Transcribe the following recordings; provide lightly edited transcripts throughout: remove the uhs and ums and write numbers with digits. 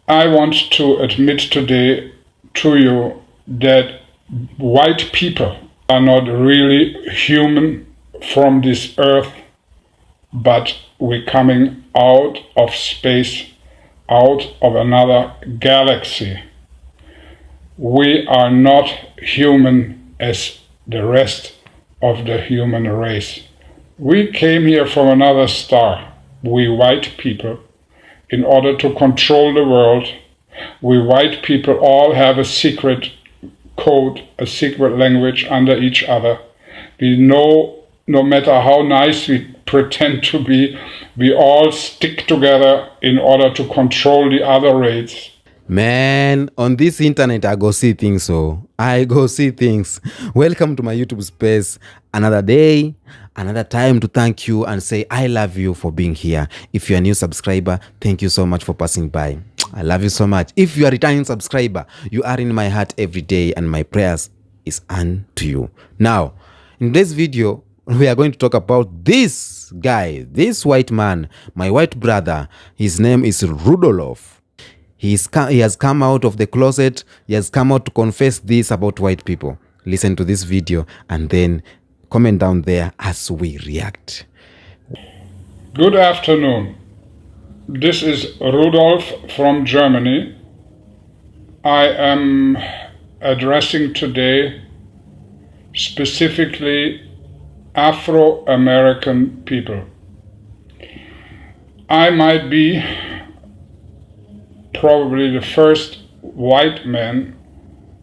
I want to admit today to you that white people are not really human from this earth, but we're coming out of space, out of another galaxy. We are not human as the rest of the human race. We came here from another star, we white people, in order to control the world. We white people all have a secret code, a secret language under each other. We know, no matter how nice we pretend to be, we all stick together in order to control the other race. Man, on this internet, I go see things, so I go see things. Welcome to my YouTube space. Another day, another time to thank you and say I love you for being here. If you're a new subscriber, thank you so much for passing by. I love you so much. If you are a returning subscriber, you are in my heart every day and my prayers is unto you. Now, in this video, we are going to talk about this guy, this white man, my white brother. His name is Rolof. He has come out of the closet. He has come out to confess this about white people. Listen to this video and then comment down there as we react. Good afternoon. This is Rudolf from Germany. I am addressing today specifically Afro-American people. I might be probably the first white man,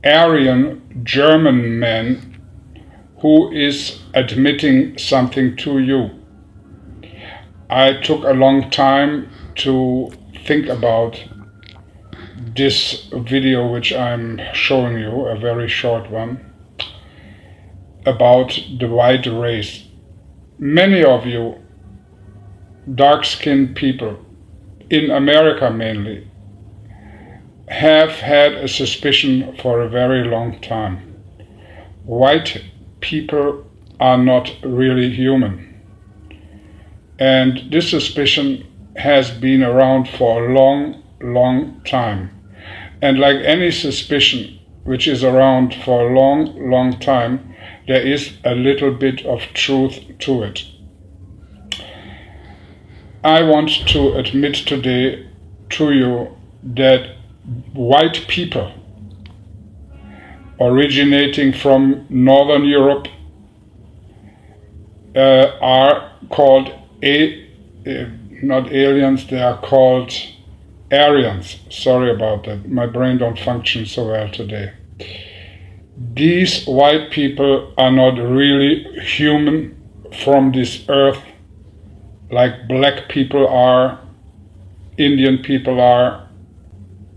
Aryan German man, who is admitting something to you. I took a long time to think about this video which I'm showing you, a very short one, about the white race. Many of you dark-skinned people, in America mainly, have had a suspicion for a very long time. White people are not really human. And this suspicion has been around for a long, long time. And like any suspicion which is around for a long, long time, there is a little bit of truth to it. I want to admit today to you that white people originating from Northern Europe are called not aliens, they are called Aryans. Sorry about that, my brain don't function so well today. These white people are not really human from this earth like black people are, Indian people are,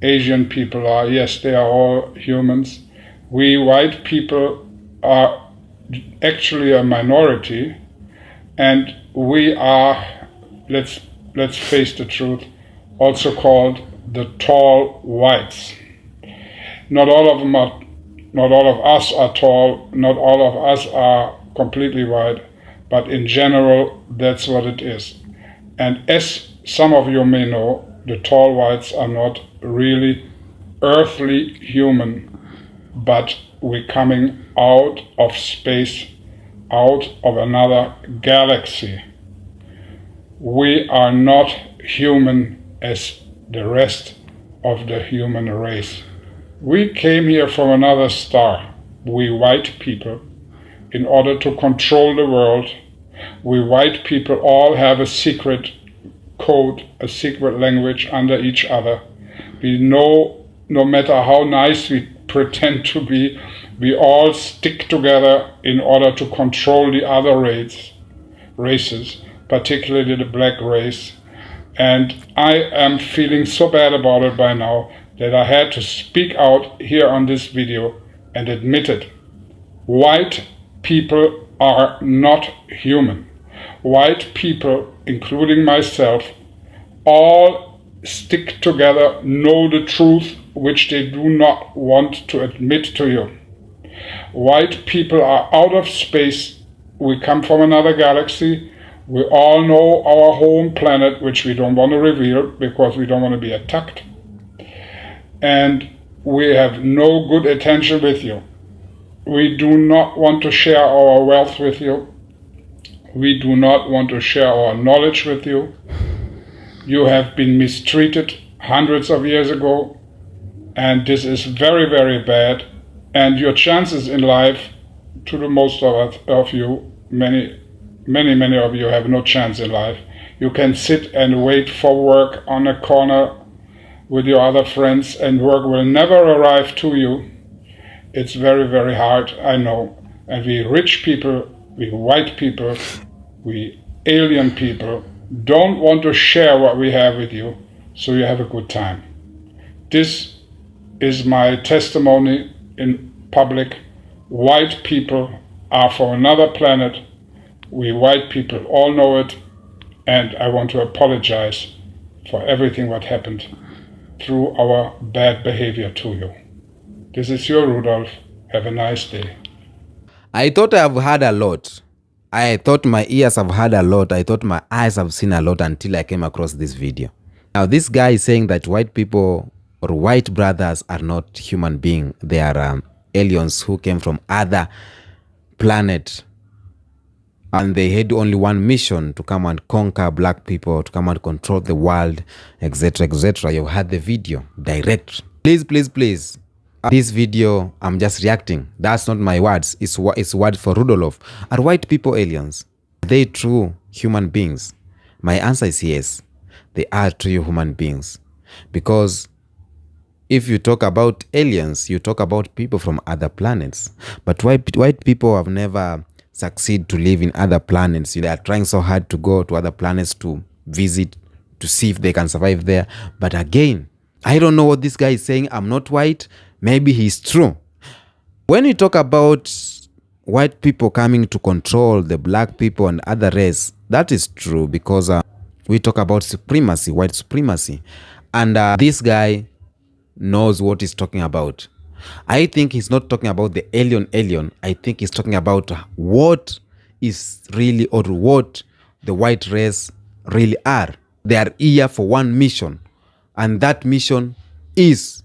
Asian people are. Yes, they are all humans. We white people are actually a minority, and we are, let's face the truth, also called the tall whites. Not all of us are tall, not all of us are completely white, but in general, that's what it is. And as some of you may know, the tall whites are not really earthly human, but we're coming out of space, out of another galaxy. We are not human as the rest of the human race. We came here from another star, we white people, in order to control the world. We white people all have a secret code, a secret language under each other. We know, no matter how nice we pretend to be, we all stick together in order to control the other races, particularly the black race. And I am feeling so bad about it by now that I had to speak out here on this video and admit it. White people are not human. White people, including myself, all stick together, know the truth which they do not want to admit to you. White people are out of space. We come from another galaxy. We all know our home planet, which we don't want to reveal because we don't want to be attacked. and we have no good intention with you. We do not want to share our wealth with you. We do not want to share our knowledge with you. You have been mistreated hundreds of years ago, and this is very, very bad. And your chances in life, to the most of you, many of you have no chance in life. You can sit and wait for work on a corner with your other friends, and work will never arrive to you. It's very, very hard, I know. And we rich people, we white people, we alien people don't want to share what we have with you, so you have a good time. This is my testimony in public. White people are from another planet. We white people all know it, and I want to apologize for everything what happened through our bad behavior to you. This is your Rudolf. Have a nice day. I thought I've heard a lot. I thought my ears have heard a lot. I thought my eyes have seen a lot until I came across this video. Now, this guy is saying that white people or white brothers are not human beings. They are aliens who came from other planet. And they had only one mission, to come and conquer black people, to come and control the world, etc., etc. You've heard the video, direct. Please, please, please. This video, I'm just reacting. That's not my words. It's words for Rolof. Are white people aliens? Are they true human beings? My answer is yes. They are true human beings. Because if you talk about aliens, you talk about people from other planets. But white people have never succeed to live in other planets. They are trying so hard to go to other planets to visit, to see if they can survive there. But again, I don't know what this guy is saying. I'm not white. Maybe he's true. When you talk about white people coming to control the black people and other race, that is true, because we talk about supremacy, white supremacy. And this guy knows what he's talking about. I think he's not talking about the alien. I think he's talking about what is really, or what the white race really are. They are here for one mission, and that mission is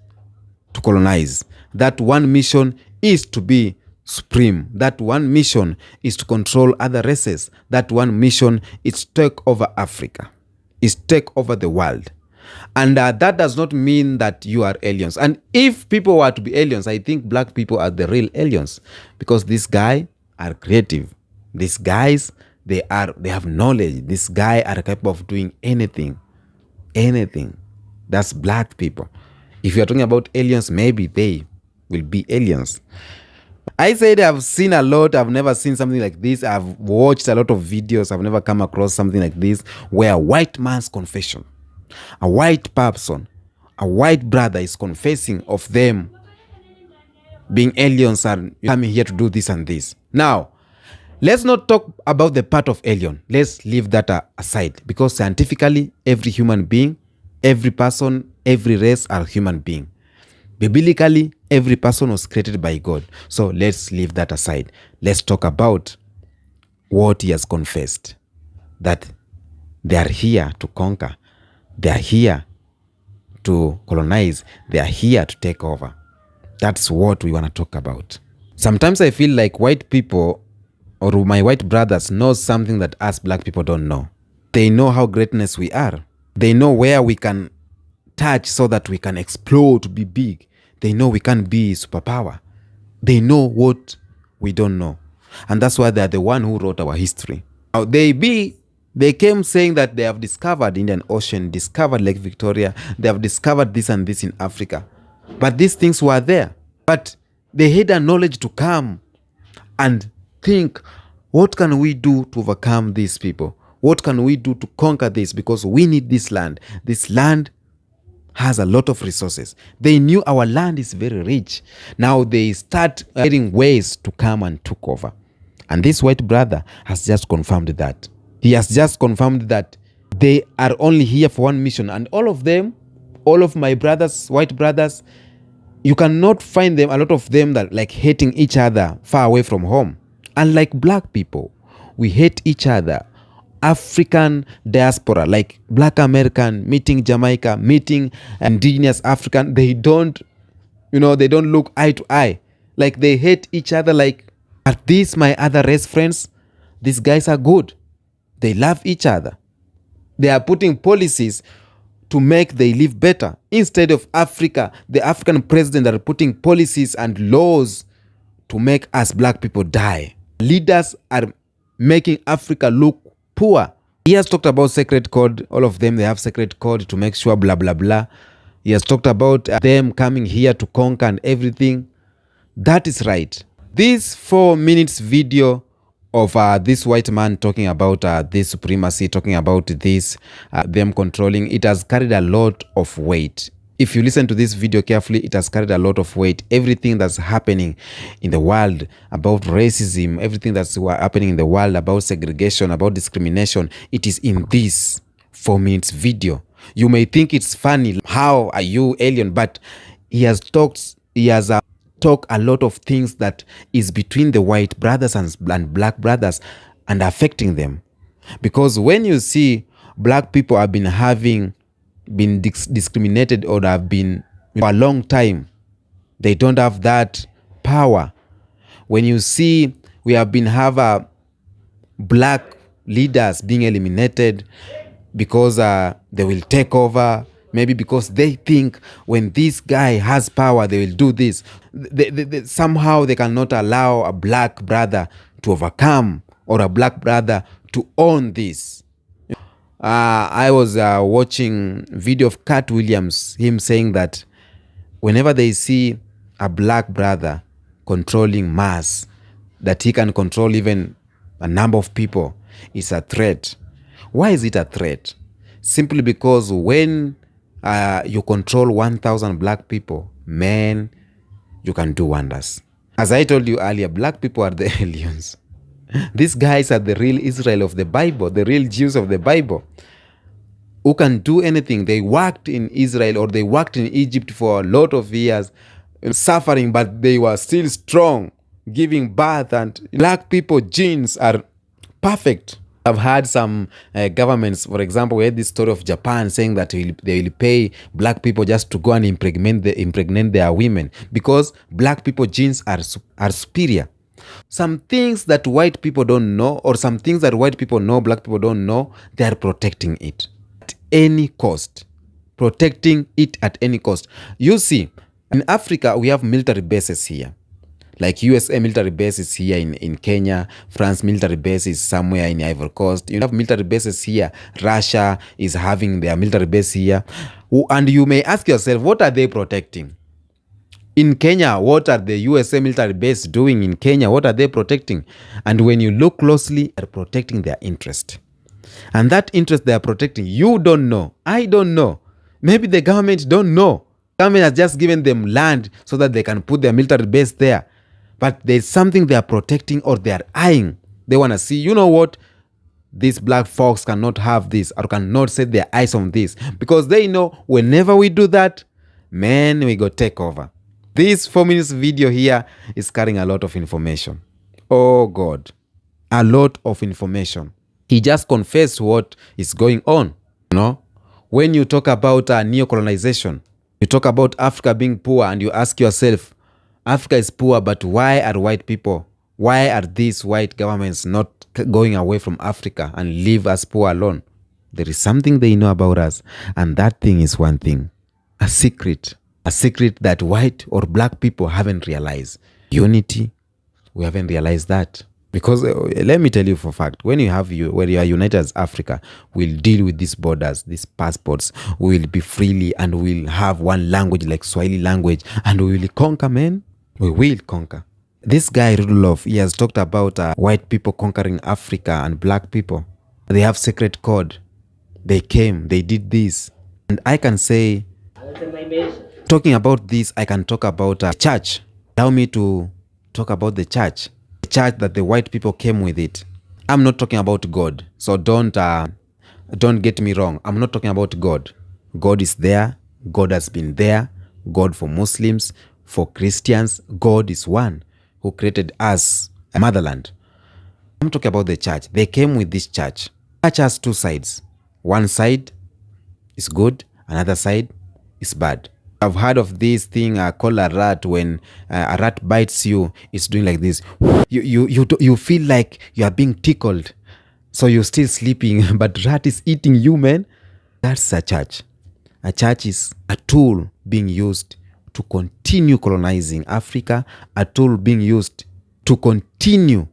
to colonize. That one mission is to be supreme. That one mission is to control other races. That one mission is to take over Africa, is to take over the world. And that does not mean that you are aliens. And if people were to be aliens, I think black people are the real aliens, because these guys are creative. These guys, they have knowledge. These guys are capable of doing anything. That's black people. If you're talking about aliens, maybe they will be aliens. I said I've seen a lot. I've never seen something like this. I've watched a lot of videos. I've never come across something like this, where a white man's confession, a white person, a white brother is confessing of them being aliens and coming here to do this and this. Now, let's not talk about the part of alien. Let's leave that aside, because scientifically, every human being, every person, every race are human being. Biblically, every person was created by God. So let's leave that aside. Let's talk about what he has confessed, that they are here to conquer. They are here to colonize. They are here to take over. That's what we want to talk about. Sometimes I feel like white people, or my white brothers, know something that us black people don't know. They know how greatness we are. They know where we can touch so that we can explode to be big. They know we can be superpower. They know what we don't know. And that's why they're the one who wrote our history. Now, they came saying that they have discovered Indian Ocean, discovered Lake Victoria, they have discovered this and this in Africa. But these things were there. But they had a knowledge to come and think, what can we do to overcome these people? What can we do to conquer this? Because we need this land. This land has a lot of resources. They knew our land is very rich. Now they start getting ways to come and take over. And this white brother has just confirmed that. He has just confirmed that they are only here for one mission. And all of them, all of my brothers, white brothers, you cannot find them, a lot of them, that like hating each other far away from home. Unlike black people, we hate each other African diaspora, like Black American meeting Jamaica, meeting indigenous African, they don't, they don't look eye to eye. Like they hate each other. Like, are these my other race friends? These guys are good. They love each other. They are putting policies to make they live better. Instead of Africa, the African president are putting policies and laws to make us black people die. Leaders are making Africa look poor. He has talked about sacred code. All of them, they have sacred code to make sure blah, blah, blah. He has talked about them coming here to conquer and everything. That is right. This 4 minutes video of this white man talking about this supremacy, talking about this, them controlling, it has carried a lot of weight. If you listen to this video carefully, it has carried a lot of weight. Everything that's happening in the world about racism, everything that's happening in the world about segregation, about discrimination, it is in this 4 minutes video. You may think it's funny, how are you alien? But he has talked a lot of things that is between the white brothers and black brothers and affecting them. Because when you see black people have been discriminated or have been for a long time, they don't have that power. When you see we have black leaders being eliminated because they will take over, maybe because they think when this guy has power, they will do this. Somehow they cannot allow a black brother to overcome or a black brother to own this. I was watching video of Cat Williams, him saying that whenever they see a black brother controlling mass, that he can control even a number of people, it's a threat. Why is it a threat? Simply because when you control 1,000 black people, man, you can do wonders. As I told you earlier, black people are the aliens. These guys are the real Israel of the Bible, the real Jews of the Bible, who can do anything. They worked in Israel or they worked in Egypt for a lot of years, suffering, but they were still strong, giving birth, and black people genes are perfect. I've had some governments, for example, we had this story of Japan saying that they will pay black people just to go and impregnate their women because black people genes are superior. Some things that white people don't know, or some things that white people know, black people don't know, they are protecting it at any cost. Protecting it at any cost. You see, in Africa, we have military bases here. Like USA military bases here in Kenya, France military bases somewhere in Ivory Coast. You have military bases here. Russia is having their military base here. And you may ask yourself, what are they protecting? In Kenya, what are the USA military base doing in Kenya? What are they protecting? And when you look closely, they're protecting their interest. And that interest they are protecting, you don't know. I don't know. Maybe the government don't know. The government has just given them land so that they can put their military base there. But there's something they are protecting or they are eyeing. They want to see, you know what? These black folks cannot have this or cannot set their eyes on this. Because they know whenever we do that, man, we go take over. This 4 minutes video here is carrying a lot of information. Oh God, a lot of information. He just confessed what is going on. When you talk about neo-colonization, you talk about Africa being poor and you ask yourself, Africa is poor, but why are white people, why are these white governments not going away from Africa and leave us poor alone? There is something they know about us, and that thing is one thing, a secret that white or black people haven't realized. Unity, we haven't realized that. Because let me tell you for a fact, when you are united as Africa, we'll deal with these borders, these passports. We will be freely and we'll have one language like Swahili language, and we will conquer, man. We will conquer. This guy, Rolof, he has talked about white people conquering Africa and black people. They have sacred code. They came, they did this. And I can say, talking about this, I can talk about church. Allow me to talk about the church. The church that the white people came with it. I'm not talking about God. So don't get me wrong. I'm not talking about God. God is there. God has been there. God for Muslims, for Christians. God is one who created us, a motherland. I'm talking about the church. They came with this church. Church has two sides. One side is good, another side is bad. I've heard of this thing called a rat. When a rat bites you, it's doing like this. You feel like you are being tickled, so you're still sleeping, but rat is eating you, man. That's a church. A church is a tool being used to continue colonizing Africa, a tool being used to continue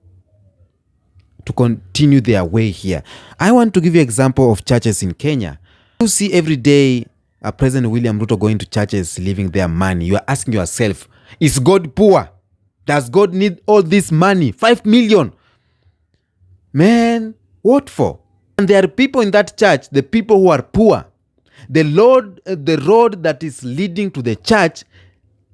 their way here. I want to give you an example of churches in Kenya. You see every day President William Ruto going to churches, leaving their money. You are asking yourself, is God poor? Does God need all this money? 5 million? Man, what for? And there are people in that church, the people who are poor. The road that is leading to the church,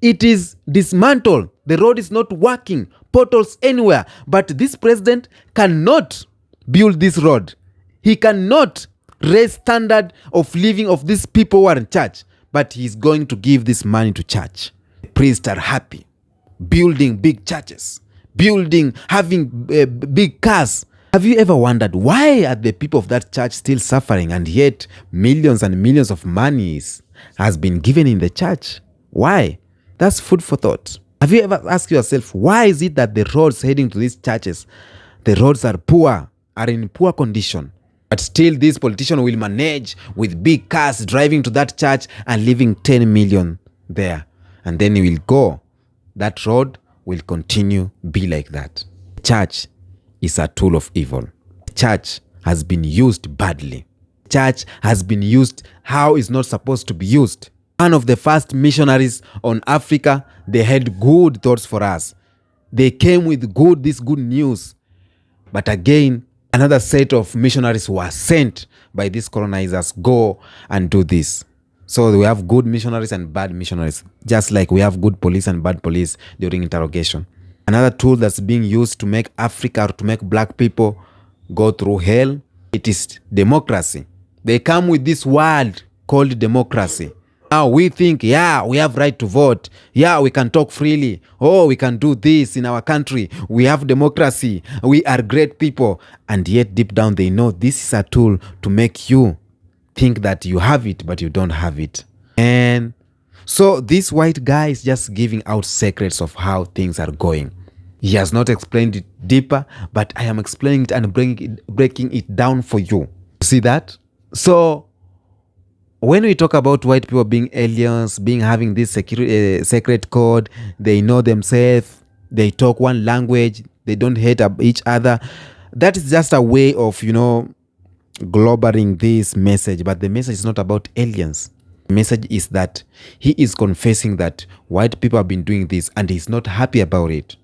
it is dismantled. The road is not working. Portals anywhere. But this president cannot build this road. He cannot raise standard of living of these people who are in church. But he's going to give this money to church. The priests are happy. Building big churches. Having big cars. Have you ever wondered why are the people of that church still suffering, and yet millions and millions of monies has been given in the church? Why? That's food for thought. Have you ever asked yourself, why is it that the roads heading to these churches, the roads are in poor condition, but still this politician will manage with big cars driving to that church and leaving 10 million there, and then he will go. That road will continue be like that. Church is a tool of evil. Church has been used badly. Church has been used how it's not supposed to be used. One of the first missionaries on Africa, they had good thoughts for us. They came with this good news. But again, another set of missionaries were sent by these colonizers, go and do this. So we have good missionaries and bad missionaries, just like we have good police and bad police during interrogation. Another tool that's being used to make Africa, or to make black people go through hell, it is democracy. They come with this word called democracy. Now we think, yeah, we have right to vote. Yeah, we can talk freely. Oh, we can do this in our country. We have democracy. We are great people. And yet deep down they know this is a tool to make you think that you have it, but you don't have it. And so this white guy is just giving out secrets of how things are going. He has not explained it deeper, but I am explaining it and breaking it down for you. See that? So when we talk about white people being aliens, having this secret code, they know themselves, they talk one language, they don't hate each other. That is just a way of, globbering this message. But the message is not about aliens. The message is that he is confessing that white people have been doing this and he's not happy about it.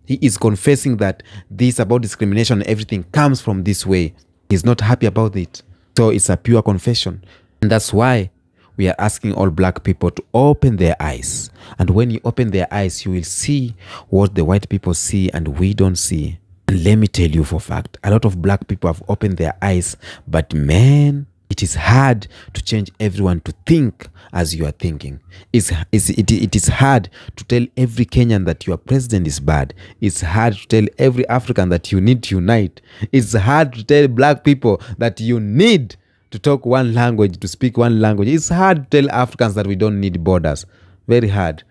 He is confessing that this about discrimination, everything comes from this way. He's not happy about it. So it's a pure confession. And that's why we are asking all black people to open their eyes. And when you open their eyes, you will see what the white people see and we don't see. And let me tell you for a fact, a lot of black people have opened their eyes, but man, it is hard to change everyone to think as you are thinking. It is hard to tell every Kenyan that your president is bad. It's hard to tell every African that you need to unite. It's hard to tell black people that you need to talk one language, to speak one language. It's hard to tell Africans that we don't need borders. Very hard.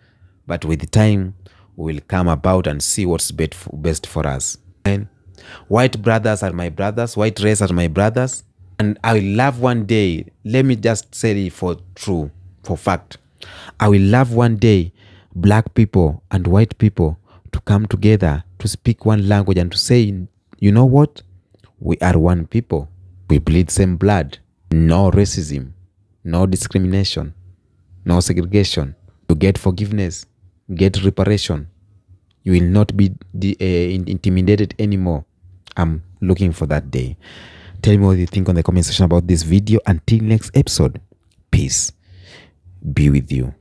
But with time, we will come about and see what's best for us. And white brothers are my brothers. White race are my brothers. And I will love one day, let me just say it for fact. I will love one day black people and white people to come together to speak one language and to say, you know what? We are one people. We bleed same blood. No racism, no discrimination, no segregation. You get forgiveness, get reparation. You will not be intimidated anymore. I'm looking for that day. Tell me what you think on the comment section about this video. Until next episode, peace be with you.